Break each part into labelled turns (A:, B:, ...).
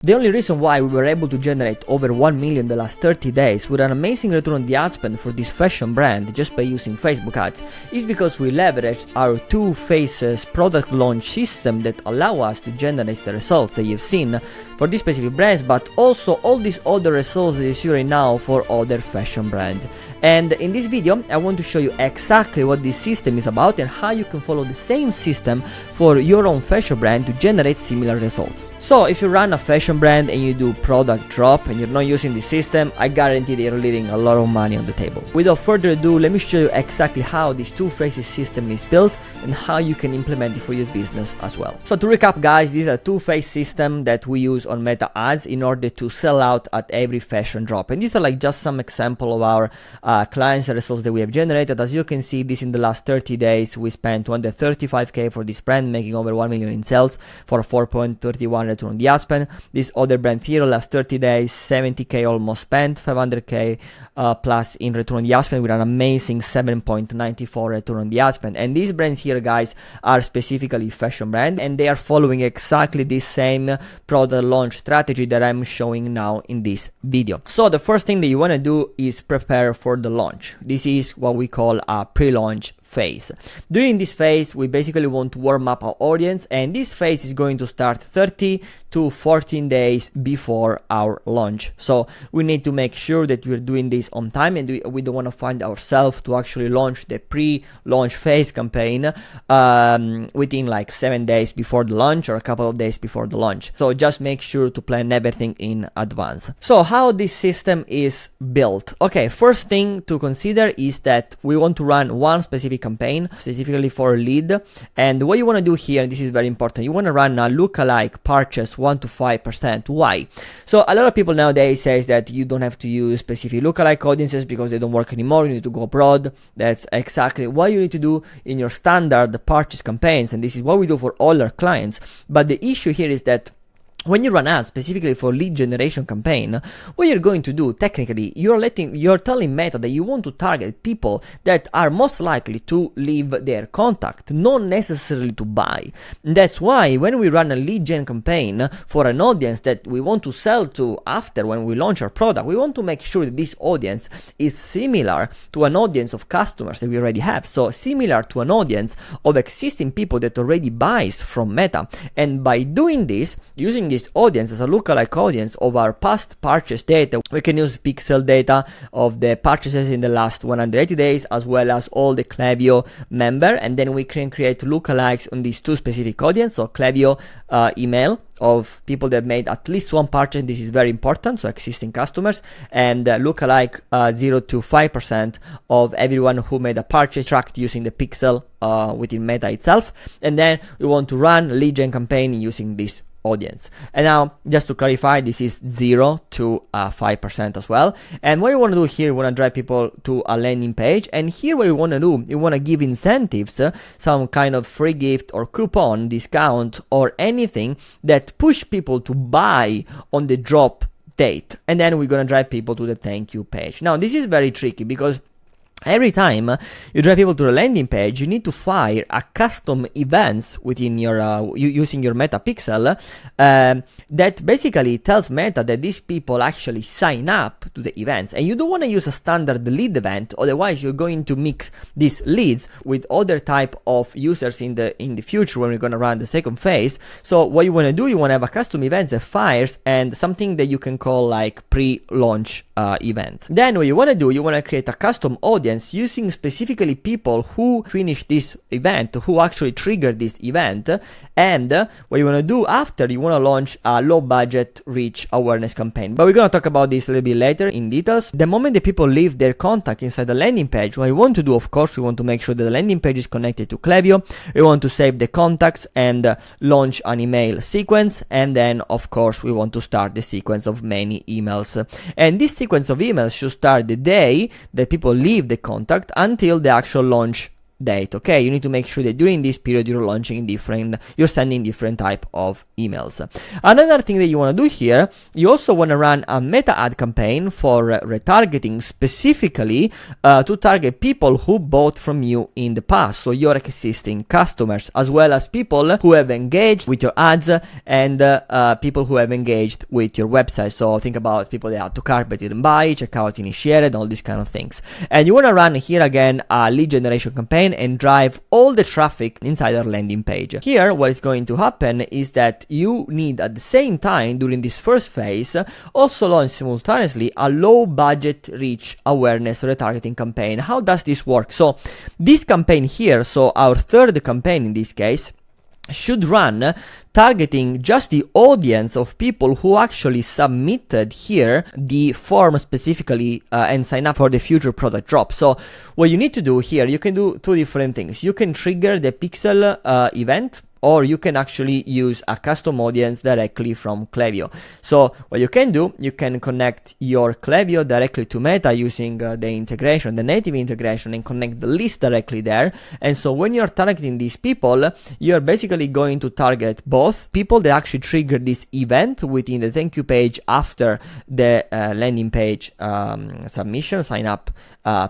A: The only reason why we were able to generate over 1 million the last 30 days with an amazing return on the ad spend for this fashion brand just by using Facebook ads is because we leveraged our two phases product launch system that allow us to generate the results that you've seen for these specific brands, but also all these other results that you see right now for other fashion brands. And in this video, I want to show you exactly what this system is about and how you can follow the same system for your own fashion brand to generate similar results. So if you run a fashion brand and you do product drop and you're not using the system, I guarantee that you're leaving a lot of money on the table. Without further ado, let me show you exactly how this two phases system is built and how you can implement it for your business as well. So to recap, guys, this is a two-phase system that we use on Meta ads in order to sell out at every fashion drop. And these are like just some example of our clients and results that we have generated. As you can see, this in the last 30 days, we spent 235k for this brand, making over 1 million in sales for a 4.31 return on the ad spend. This other brand here, last 30 days, 70k almost spent, 500k plus in return on the ad spend with an amazing 7.94 return on the ad spend. And these brands here, guys, are specifically fashion brand, and they are following exactly this same product launch strategy that I'm showing now in this video. So the first thing that you want to do is prepare for the launch. This is what we call a pre-launch phase. During this phase, we basically want to warm up our audience, and this phase is going to start 30 to 14 days before our launch. So we need to make sure that we're doing this on time, and we don't want to find ourselves to actually launch the pre-launch phase campaign within like 7 days before the launch or a couple of days before the launch. So just make sure to plan everything in advance. So how this system is built? Okay, first thing to consider is that we want to run one specific campaign specifically for a lead, and what you want to do here, and this is very important, you want to run a lookalike purchase 1 to 5%. Why? So a lot of people nowadays says that you don't have to use specific lookalike audiences because they don't work anymore, you need to go broad. That's exactly what you need to do in your standard purchase campaigns, and this is what we do for all our clients. But the issue here is that when you run ads specifically for lead generation campaign, what you're going to do technically, you're telling Meta that you want to target people that are most likely to leave their contact, not necessarily to buy. And that's why when we run a lead gen campaign for an audience that we want to sell to after when we launch our product, we want to make sure that this audience is similar to an audience of customers that we already have. So similar to an audience of existing people that already buys from Meta. And by doing this, using this audience as a lookalike audience of our past purchase data, we can use pixel data of the purchases in the last 180 days as well as all the Klaviyo member, and then we can create lookalikes on these two specific audience. So Klaviyo email of people that made at least one purchase, this is very important, so existing customers, and lookalike 0 to 5% of everyone who made a purchase tracked using the pixel within Meta itself. And then we want to run lead gen campaign using this audience. And now just to clarify, this is 0 to 5% as well. And what you want to do here, you want to drive people to a landing page, and here what you want to do, you want to give incentives, some kind of free gift or coupon discount or anything that push people to buy on the drop date, and then we're going to drive people to the thank you page. Now this is very tricky because every time you drive people to the landing page, you need to fire a custom events within your using your Meta Pixel that basically tells Meta that these people actually sign up to the events. And you don't want to use a standard lead event, otherwise you're going to mix these leads with other type of users in the future when we're going to run the second phase. So what you want to do, you want to have a custom event that fires and something that you can call like pre-launch event. Then what you want to do, you want to create a custom audience using specifically people who finish this event, who actually trigger this event. And what you want to do after, you want to launch a low budget reach awareness campaign. But we're going to talk about this a little bit later in details. The moment the people leave their contact inside the landing page, what you want to do, of course, we want to make sure that the landing page is connected to Klaviyo. We want to save the contacts and launch an email sequence. And then, of course, we want to start the sequence of many emails. And this sequence of emails should start the day that people leave the contact until the actual launch date. Okay, you need to make sure that during this period you're sending different type of emails. Another thing that you want to do here, you also want to run a meta ad campaign for retargeting, specifically to target people who bought from you in the past, so your existing customers, as well as people who have engaged with your ads and people who have engaged with your website. So think about people that add to cart but didn't buy, checkout initiated, all these kind of things. And you want to run here again a lead generation campaign and drive all the traffic inside our landing page. Here what is going to happen is that you need at the same time during this first phase also launch simultaneously a low budget reach awareness retargeting campaign. How does this work? So this campaign here, so our third campaign in this case, should run targeting just the audience of people who actually submitted here the form specifically and sign up for the future product drop. So what you need to do here, you can do two different things. You can trigger the pixel event, or you can actually use a custom audience directly from Klaviyo. So what you can do, you can connect your Klaviyo directly to Meta using the integration, the native integration, and connect the list directly there. And so when you're targeting these people, you're basically going to target both people that actually trigger this event within the thank you page after the landing page submission, sign up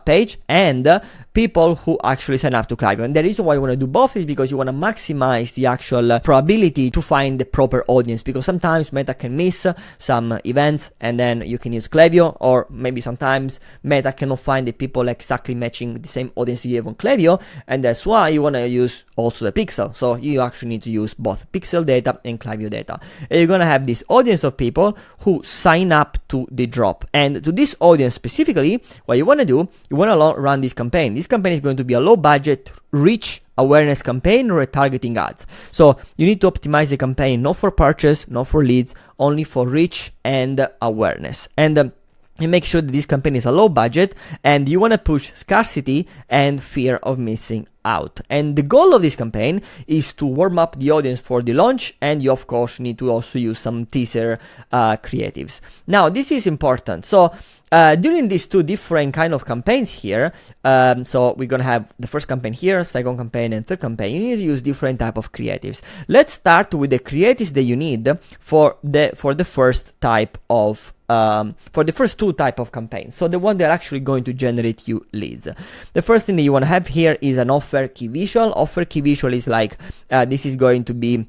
A: page, and people who actually sign up to Klaviyo. And the reason why you want to do both is because you want to maximize the actual probability to find the proper audience, because sometimes Meta can miss some events and then you can use Klaviyo, or maybe sometimes Meta cannot find the people exactly matching the same audience you have on Klaviyo, and that's why you want to use also the pixel. So you actually need to use both pixel data and Klaviyo data. And you're going to have this audience of people who sign up to the drop. And to this audience specifically, what you want to do, you want to run this campaign. This campaign is going to be a low budget, rich awareness campaign retargeting ads. So you need to optimize the campaign not for purchase, not for leads, only for reach and awareness. And you make sure that this campaign is a low budget, and you want to push scarcity and fear of missing out. And the goal of this campaign is to warm up the audience for the launch, and you of course need to also use some teaser creatives. Now this is important. So during these two different kind of campaigns here, so we're gonna have the first campaign here, second campaign, and third campaign. You need to use different type of creatives. Let's start with the creatives that you need for the first type of for the first two type of campaigns, so the one that are actually going to generate you leads. The first thing that you want to have here is an offer key visual. Offer key visual is like this is going to be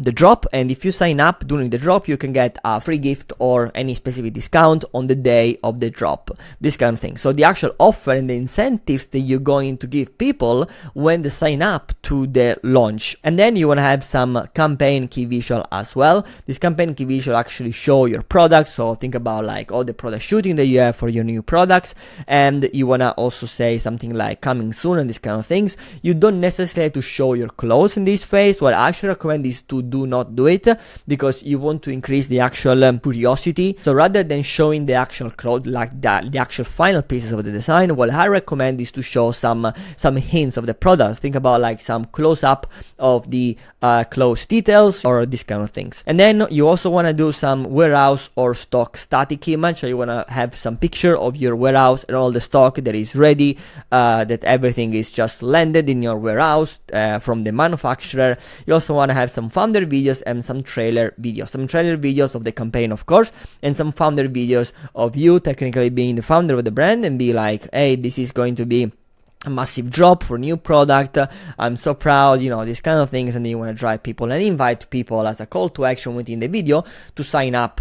A: the drop, and if you sign up during the drop, you can get a free gift or any specific discount on the day of the drop, this kind of thing. So the actual offer and the incentives that you're going to give people when they sign up to the launch. And then you want to have some campaign key visual as well. This campaign key visual actually show your product, so think about like all the product shooting that you have for your new products, and you want to also say something like coming soon and these kind of things. You don't necessarily have to show your clothes in this phase. What I actually recommend is to do not do it, because you want to increase the actual curiosity. So rather than showing the actual cloth, like that, the actual final pieces of the design, what I recommend is to show some hints of the product. Think about like some close up of the clothes details or these kind of things. And then you also want to do some warehouse or stock static image. So you want to have some picture of your warehouse and all the stock that is ready, that everything is just landed in your warehouse from the manufacturer. You also want to have some founder videos and some trailer videos of the campaign, of course, and some founder videos of you technically being the founder of the brand and be like, hey, this is going to be a massive drop for new product, I'm so proud, you know, these kind of things. And then you want to drive people and invite people as a call to action within the video to sign up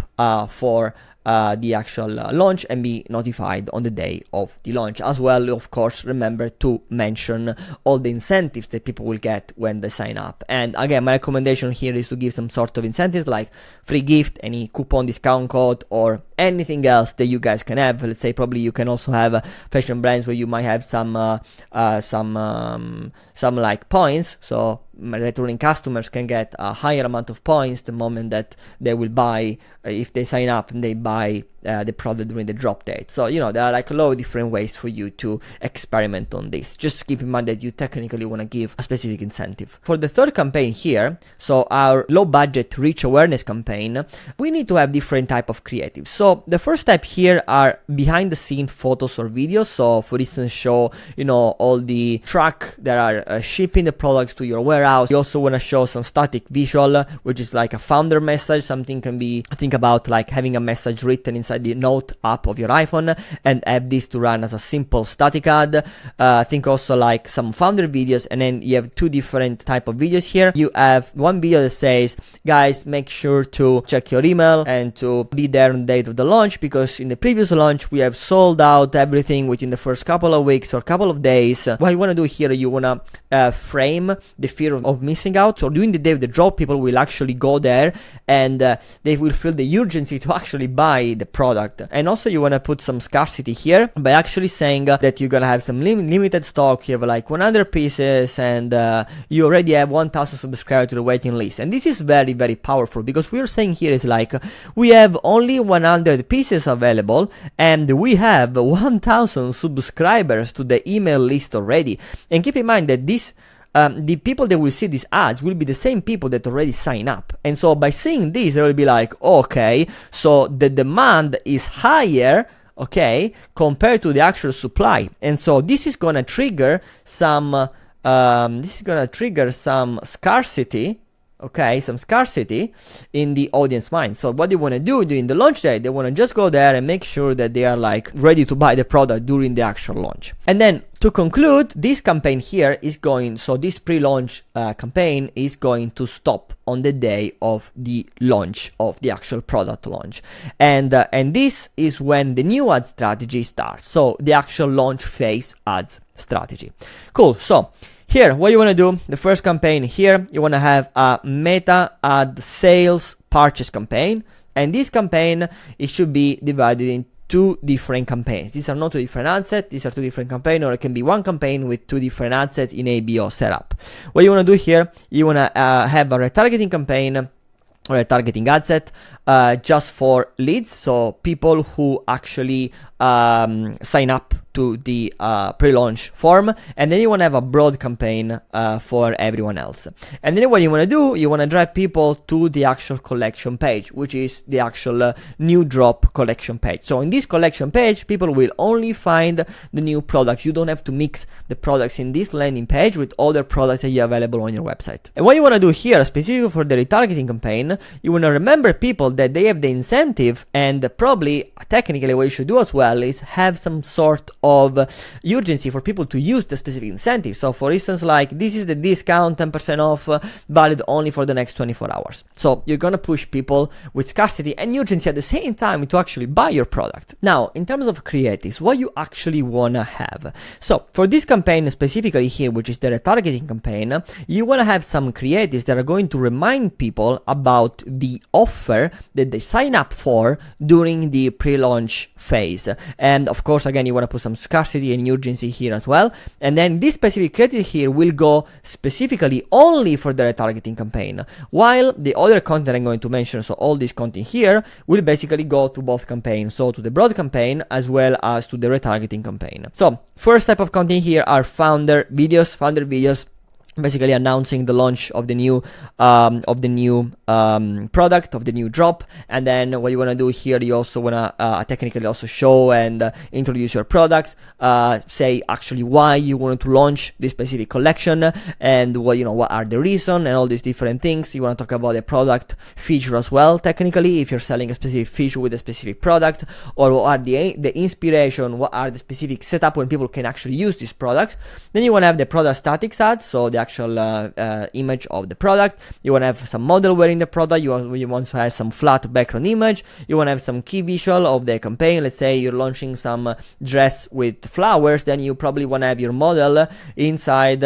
A: for the actual launch and be notified on the day of the launch. As well, of course, remember to mention all the incentives that people will get when they sign up. And again, my recommendation here is to give some sort of incentives like free gift, any coupon discount code, or anything else that you guys can have. Let's say probably you can also have fashion brands where you might have some like points, so returning customers can get a higher amount of points the moment that they will buy, if they sign up and they buy the product during the drop date. So there are like a lot of different ways for you to experiment on this. Just keep in mind that you technically want to give a specific incentive. For the third campaign here, so our low budget reach awareness campaign, we need to have different type of creatives. So the first type here are behind the scene photos or videos. So for instance, show all the truck that are shipping the products to your warehouse. You also want to show some static visual, which is like a founder message. Something can be, think about like having a message written inside the note app of your iPhone and have this to run as a simple static ad. Think also like some founder videos, and then you have two different type of videos here. You have one video that says, guys, make sure to check your email and to be there on the date of the launch, because in the previous launch we have sold out everything within the first couple of weeks or couple of days. What you want to do here, you want to frame the fear of missing out. So during the day of the drop, people will actually go there and they will feel the urgency to actually buy the product. And also you want to put some scarcity here by actually saying that you're gonna have some limited stock. You have like 100 pieces and you already have 1000 subscribers to the waiting list. And this is very, very powerful, because we are saying here is like, we have only 100 pieces available and we have 1000 subscribers to the email list already. And keep in mind that this the people that will see these ads will be the same people that already sign up. And so by seeing this, they will be like, okay, so the demand is higher, okay, compared to the actual supply. And so this is gonna trigger some scarcity. Okay, some scarcity in the audience mind. So what they want to do during the launch day, they want to just go there and make sure that they are like ready to buy the product during the actual launch. And then to conclude, this campaign here is going, so this pre-launch campaign is going to stop on the day of the launch of the actual product launch. And this is when the new ad strategy starts. So the actual launch phase ads strategy. Cool. So here, what you want to do, the first campaign here, you want to have a meta ad sales purchase campaign. And this campaign, it should be divided in two different campaigns. These are not two different ad sets, these are two different campaigns, or it can be one campaign with two different ad sets in ABO setup. What you want to do here, you want to have a retargeting campaign or a targeting ad set just for leads, so people who actually sign up to the pre-launch form, and then you want to have a broad campaign for everyone else. And then what you want to do, you want to drive people to the actual collection page, which is the actual new drop collection page. So in this collection page, people will only find the new products. You don't have to mix the products in this landing page with other products that you have available on your website. And what you want to do here, specifically for the retargeting campaign, you want to remember people that they have the incentive, and probably technically what you should do as well is have some sort of urgency for people to use the specific incentive. So for instance, like this is the discount 10% off valid only for the next 24 hours. So you're gonna push people with scarcity and urgency at the same time to actually buy your product. Now, in terms of creatives, what you actually wanna have. So for this campaign specifically here, which is the retargeting campaign, you wanna have some creatives that are going to remind people about the offer that they sign up for during the pre-launch phase. And of course, again, you want to put some scarcity and urgency here as well. And then this specific creative here will go specifically only for the retargeting campaign, while the other content I'm going to mention, so all this content here, will basically go to both campaigns, so to the broad campaign as well as to the retargeting campaign. So first type of content here are founder videos, basically announcing the launch of the new product, of the new drop. And then what you want to do here, you also want to technically also show and introduce your products, say actually why you wanted to launch this specific collection, and what are the reason, and all these different things. You want to talk about the product feature as well, technically, if you're selling a specific feature with a specific product, or what are the inspiration, what are the specific setup when people can actually use this product. Then you want to have the product statics ads, so the actual image of the product. You want to have some model wearing the product. You want to have some flat background image. You want to have some key visual of the campaign. Let's say you're launching some dress with flowers, then you probably want to have your model inside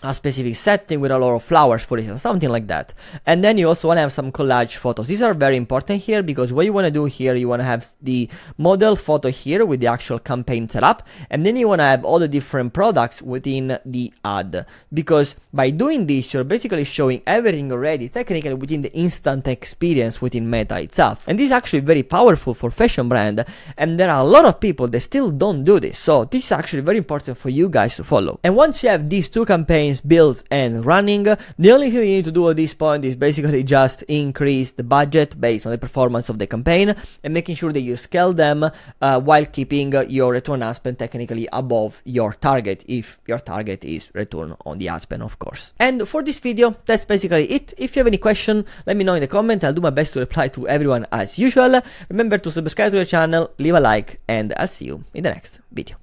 A: a specific setting with a lot of flowers, for instance, something like that. And then you also want to have some collage photos. These are very important here, because what you want to do here, you want to have the model photo here with the actual campaign setup, and then you want to have all the different products within the ad, because by doing this, you're basically showing everything already technically within the instant experience within Meta itself. And this is actually very powerful for fashion brand, and there are a lot of people that still don't do this, so this is actually very important for you guys to follow. And once you have these two campaigns built and running, the only thing you need to do at this point is basically just increase the budget based on the performance of the campaign, and making sure that you scale them while keeping your return on ad spend technically above your target, if your target is return on the ad spend, of course. And for this video, that's basically it. If you have any question, let me know in the comment. I'll do my best to reply to everyone as usual. Remember to subscribe to the channel, leave a like, and I'll see you in the next video.